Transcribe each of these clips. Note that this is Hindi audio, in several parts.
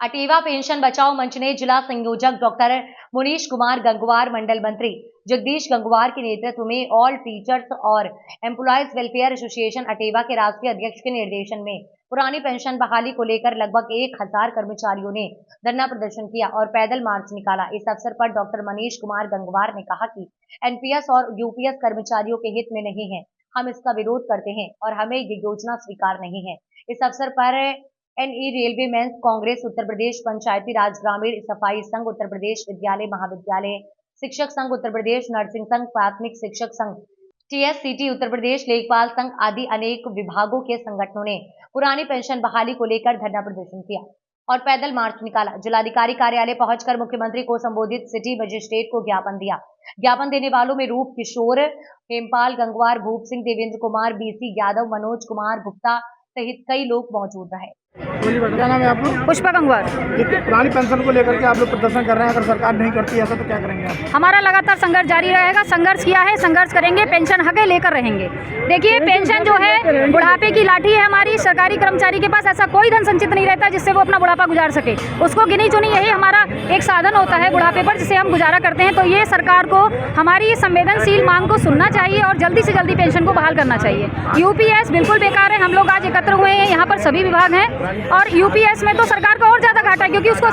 अटेवा पेंशन बचाओ मंच ने जिला संयोजक डॉक्टर मुनीश कुमार गंगवार, मंडल मंत्री जगदीश गंगवार के नेतृत्व में ऑल टीचर्स और एम्प्लॉयज वेलफेयर एसोसिएशन अटेवा के राष्ट्रीय अध्यक्ष के निर्देशन में पुरानी पेंशन बहाली को लेकर लगभग 1000 कर्मचारियों ने धरना प्रदर्शन किया और पैदल मार्च निकाला। इस अवसर पर डॉक्टर मनीष कुमार गंगवार ने कहा कि एनपीएस और यूपीएस कर्मचारियों के हित में नहीं है, हम इसका विरोध करते हैं और हमें ये योजना स्वीकार नहीं है। इस अवसर पर NE railway mains Congress Uttar Pradesh, पंचायती राज ग्रामीण सफाई संघ उत्तर प्रदेश, विद्यालय महाविद्यालय शिक्षक संघ उत्तर प्रदेश, नर्सिंग संघ, प्राथमिक शिक्षक संघ, टीएससीटी उत्तर प्रदेश, लेखपाल संघ आदि अनेक विभागों के संगठनों ने पुरानी पेंशन बहाली को लेकर धरना प्रदर्शन किया और पैदल मार्च निकाला। जिलाधिकारी कार्यालय पहुंचकर मुख्यमंत्री को संबोधित सिटी मजिस्ट्रेट को ज्ञापन दिया। ज्ञापन देने वालों में रूप किशोर, हेमपाल गंगवार, भूप सिंह, देवेंद्र कुमार, बीसी यादव, मनोज कुमार गुप्ता सहित कई लोग मौजूद रहे। क्या नाम है आपको? पुष्पा गंगवार। पुरानी पेंशन को लेकर के आप लोग प्रदर्शन कर रहे हैं, अगर सरकार नहीं करती ऐसा तो क्या करेंगे आप? हमारा लगातार संघर्ष जारी रहेगा। संघर्ष किया है, संघर्ष करेंगे, पेंशन हक लेकर रहेंगे। देखिए, पेंशन जो है बुढ़ापे की लाठी है हमारी। सरकारी कर्मचारी के पास ऐसा कोई धन संचित नहीं रहता जिससे वो अपना बुढ़ापा गुजार सके। उसको गिनी चुनी यही हमारा एक साधन होता है बुढ़ापे पर, जिससे हम गुजारा करते हैं। तो ये सरकार को हमारी संवेदनशील मांग को सुनना चाहिए और जल्दी से जल्दी पेंशन को बहाल करना चाहिए। यूपीएस बिल्कुल बेकार है। हम लोग आज एकत्र हुए हैं, यहाँ पर सभी विभाग हैं और यूपीएस में तो सरकार का और ज्यादा घाटा है, क्योंकि उसको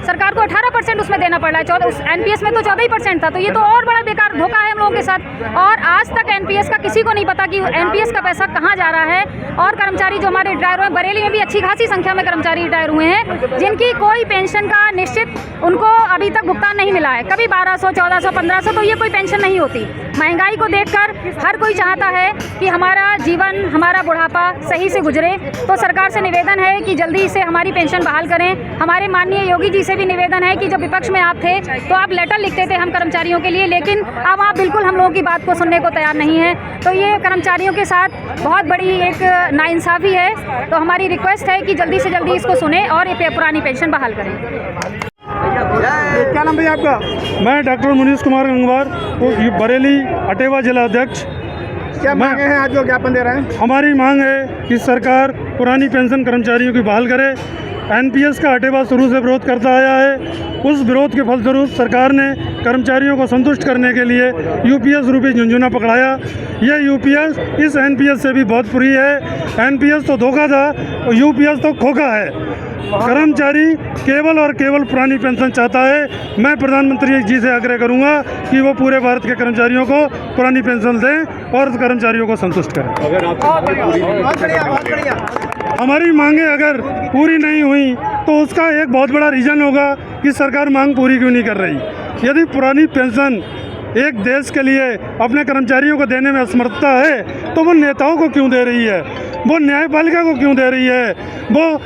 सरकार को 18% उसमें देना पड़ रहा है। एनपीएस में तो 14% था, तो ये तो और बड़ा बेकार धोखा है हम लोगों के साथ। और आज तक एनपीएस का किसी को नहीं पता कि एनपीएस का पैसा कहाँ जा रहा है। और कर्मचारी जो हमारे रिटायर हुए, बरेली में भी अच्छी खासी संख्या में कर्मचारी रिटायर हुए हैं जिनकी कोई पेंशन का निश्चित उनको अभी तक भुगतान नहीं मिला है। कभी 1200, 1400, 1500, तो ये कोई पेंशन नहीं होती। महंगाई को देखकर हर कोई चाहता है कि हमारा जीवन, हमारा बुढ़ापा सही से गुजरे। तो सरकार से निवेदन है कि जल्दी से हमारी पेंशन बहाल करें। हमारे माननीय योगी जी से भी निवेदन है कि जब विपक्ष में आप थे तो आप लेटर लिखते थे हम कर्मचारियों के लिए, लेकिन अब आप बिल्कुल हम लोगों की बात को सुनने को तैयार नहीं है। तो ये कर्मचारियों के साथ बहुत बड़ी एक नाइंसाफी है। तो हमारी रिक्वेस्ट है कि जल्दी से जल्दी इसको सुने और ये पुरानी पेंशन बहाल करें। क्या नाम भैया आपका? मैं डॉक्टर मुनीश कुमार गंगवार, बरेली अटेवा जिला अध्यक्ष। क्या मांगे हैं आज जो ज्ञापन दे रहे हैं? हमारी मांग है कि सरकार पुरानी पेंशन कर्मचारियों की बहाल करे। एनपीएस का अटेवा शुरू से विरोध करता आया है। उस विरोध के फलस्वरूप सरकार ने कर्मचारियों को संतुष्ट करने के लिए यूपीएस रूपी झुंझुना पकड़ाया। यह यूपीएस इस एनपीएस से भी बहुत बुरी है। एनपीएस तो धोखा था और यूपीएस तो खोखा है। कर्मचारी केवल और केवल पुरानी पेंशन चाहता है। मैं प्रधानमंत्री जी से आग्रह करूंगा कि वो पूरे भारत के कर्मचारियों को पुरानी पेंशन दें और कर्मचारियों को संतुष्ट करें। हमारी मांगे अगर पूरी नहीं हुई तो उसका एक बहुत बड़ा रीज़न होगा कि सरकार मांग पूरी क्यों नहीं कर रही। यदि पुरानी पेंशन एक देश के लिए अपने कर्मचारियों को देने में असमर्थता है तो वो नेताओं को क्यों दे रही है, वो न्यायपालिका को क्यों दे रही है। वो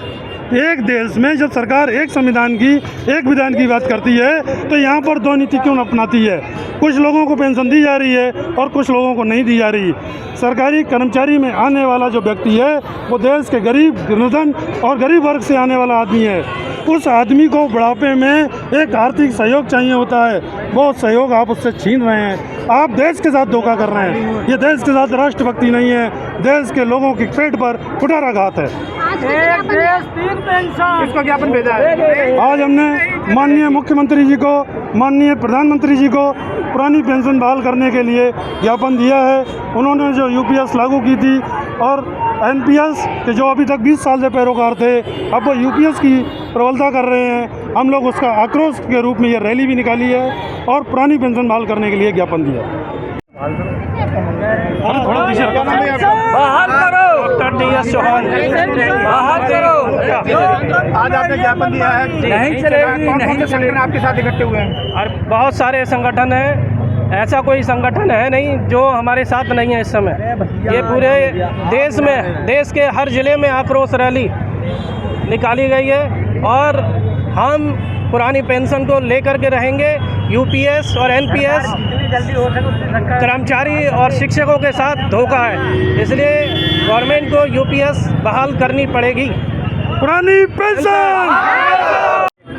एक देश में जब सरकार एक संविधान की, एक विधान की बात करती है तो यहाँ पर दो नीति क्यों अपनाती है। कुछ लोगों को पेंशन दी जा रही है और कुछ लोगों को नहीं दी जा रही। सरकारी कर्मचारी में आने वाला जो व्यक्ति है वो देश के गरीब, निर्धन और गरीब वर्ग से आने वाला आदमी है। उस आदमी को बुढ़ापे में एक आर्थिक सहयोग चाहिए होता है, वो सहयोग आप उससे छीन रहे हैं। आप देश के साथ धोखा कर रहे हैं। ये देश के साथ राष्ट्रभक्ति नहीं है, देश के लोगों के पेट पर कुठाराघात है। इसको ज्ञापन भेजा है। आज हमने माननीय मुख्यमंत्री जी को, माननीय प्रधानमंत्री जी को पुरानी पेंशन बहाल करने के लिए ज्ञापन दिया है। उन्होंने जो यूपीएस लागू की थी और एनपीएस के जो अभी तक 20 साल से पैरोकार थे, अब वो यूपीएस की प्रबलता कर रहे हैं। हम लोग उसका आक्रोश के रूप में ये रैली भी निकाली है और पुरानी पेंशन बहाल करने के लिए ज्ञापन दिया। थोड़ा पीछे बहाल करो डॉक्टर डी.एस. चौहान, बहाल करो। आज आपने ज्ञापन दिया है, नहीं चलेगी, नहीं कौन संगठन आपके साथ इकट्ठे हुए हैं? और बहुत सारे संगठन हैं, ऐसा कोई संगठन है नहीं जो हमारे साथ नहीं है इस समय। ये पूरे देश में, देश के हर जिले में आक्रोश रैली निकाली गई है और हम पुरानी पेंशन को लेकर के रहेंगे। यूपीएस और एनपीएस कर्मचारी और शिक्षकों के साथ धोखा है, इसलिए गवर्नमेंट को यूपीएस बहाल करनी पड़ेगी। पुरानी पेंशन।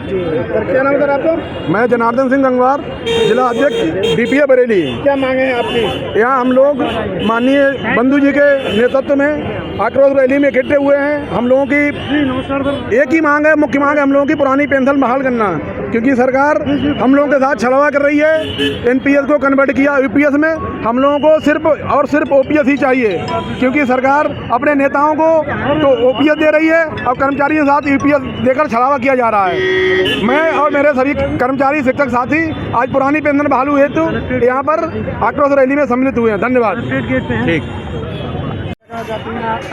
क्या नाम सर आपको? मैं जनार्दन सिंह गंगवार, जिला अध्यक्ष डीपीए बरेली। क्या मांगे हैं आपकी? यहाँ हम लोग माननीय बंधु जी के नेतृत्व में आक्रोश रैली में इकट्ठे हुए हैं। हम लोगों की एक ही मांग है, मुख्य मांग है हम लोगों की पुरानी पेंशन बहाल करना, क्योंकि सरकार हम लोगों के साथ छलवा कर रही है। एनपीएस को कन्वर्ट किया यूपीएस में, हम लोगों को सिर्फ और सिर्फ ओपीएस ही चाहिए, क्योंकि सरकार अपने नेताओं को तो ओपीएस दे रही है और कर्मचारियों के साथ यूपीएस देकर छलावा किया जा रहा है। मैं और मेरे सभी कर्मचारी शिक्षक साथी आज पुरानी पेंशन बहाली हेतु यहाँ पर आक्रोश रैली में सम्मिलित हुए हैं। धन्यवाद। ठीक।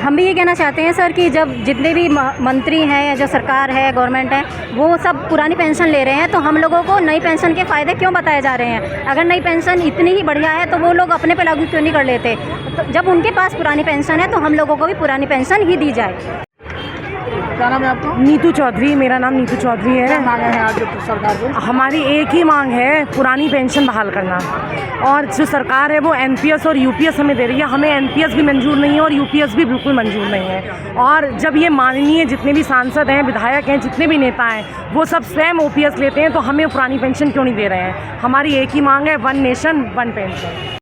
हम भी ये कहना चाहते हैं सर कि जब जितने भी मंत्री हैं या जो सरकार है, गवर्नमेंट है, वो सब पुरानी पेंशन ले रहे हैं, तो हम लोगों को नई पेंशन के फ़ायदे क्यों बताए जा रहे हैं? अगर नई पेंशन इतनी ही बढ़िया है तो वो लोग अपने पे लागू क्यों नहीं कर लेते? तो जब उनके पास पुरानी पेंशन है तो हम लोगों को भी पुरानी पेंशन ही दी जाए। क्या नाम है आपका? नीतू चौधरी, मेरा नाम नीतू चौधरी है। क्या मांगे हैं आज सरकार को? हमारी एक ही मांग है, पुरानी पेंशन बहाल करना। और जो सरकार है वो एनपीएस और यूपीएस हमें दे रही है, हमें एनपीएस भी मंजूर नहीं है और यूपीएस भी बिल्कुल मंजूर नहीं है। और जब ये माननीय जितने भी सांसद हैं, विधायक हैं, जितने भी नेता हैं, वो सब स्वयं ओपीएस लेते हैं, तो हमें पुरानी पेंशन क्यों नहीं दे रहे हैं? हमारी एक ही मांग है, वन नेशन वन पेंशन।